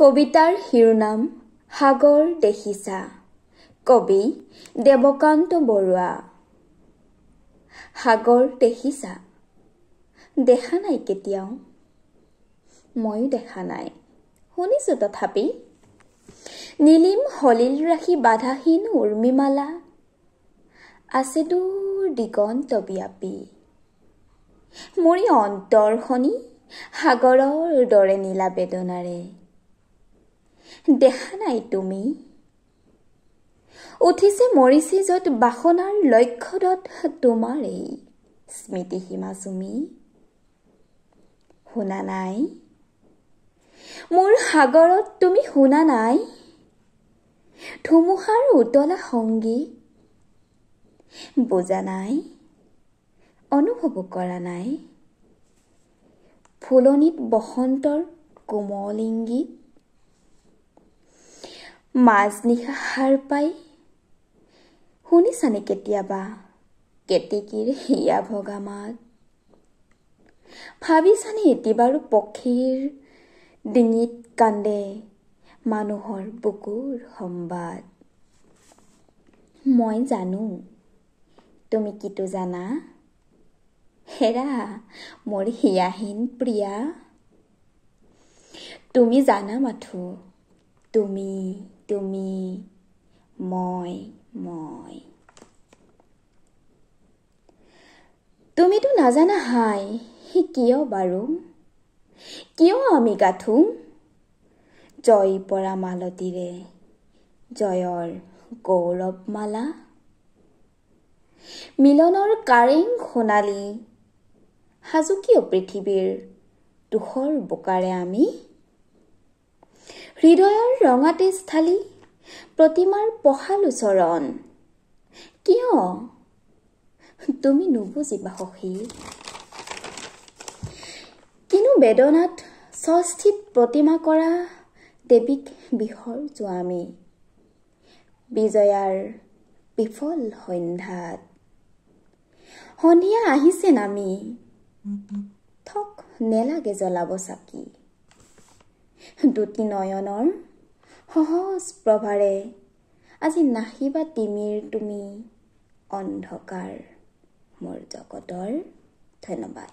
কবিতাৰ শিৰোনাম সাগৰ দেখিছা। কবি দেৱকান্ত বৰুৱা। সাগৰ দেখিছা? দেখা নাই কেতিয়াও। ময়ো দেখা নাই, শুনিছো তথাপি। নীলিম সলিল ৰাখি বাধাহীন উৰ্মিমালা আছে দূৰ দিগন্ত ব্যাপী। মোৰি অন্তৰখনি সাগৰৰ দৰে নীলা বেদনাৰে। দেখা নাই তুমি? উঠিছে মৰিছে য'ত বাসনাৰ লক্ষ্যদত তোমাৰ এই স্মৃতিসীমা চুমি। শুনা নাই? মোৰ সাগৰত তুমি শুনা নাই? ধুমুহাৰ উতলা সংগীত বুজা নাই? অনুভৱ কৰা নাই? ফুলনিত বসন্তৰ কোমল ইংগিত। মাজনিশা সাৰ পাই শুনিছানে কেতিয়াবা কেতেকীৰ হিয়া ভগা মাত? ভাবিছানে এটিবাৰো পক্ষীৰ ডিঙিত কান্দে মানুহৰ বুকুৰ সম্বাদ? মই জানো তুমি কিটো জানা। হেৰা মোৰ হিয়াহীন প্ৰিয়া। তুমি জানা মাথো, তুমি তুমি মই মই। তুমিতো নাজানা হাই কিয় বাৰু, কিয় আমি গাথো জয় পৰা মালতীৰে জয়ৰ গৌৰৱ মালা। মিলনৰ কাৰেং সোণালী সাজু কিয় পৃথিৱীৰ তুষৰ বোকাৰে আমি। হৃদয়ৰ ৰঙা তেজ ঢালি প্ৰতিমাৰ পহালো চৰণ। কিয় তুমি নুবুজিবা সখী। কিনো বেদনাত স্বস্থিত প্ৰতিমা কৰা দেৱীক বিসৰ্জো আমি বিজয়াৰ বিফল সন্ধ্যাত। সন্ধিয়া আহিছে নামি থক নেলাগে জ্বলাব চাকি। দুটি নয়নৰ সহজ প্ৰভাৰে আজি নাহিবা তিমিৰ তুমি অন্ধকাৰ মোৰ জগতৰ। ধন্যবাদ।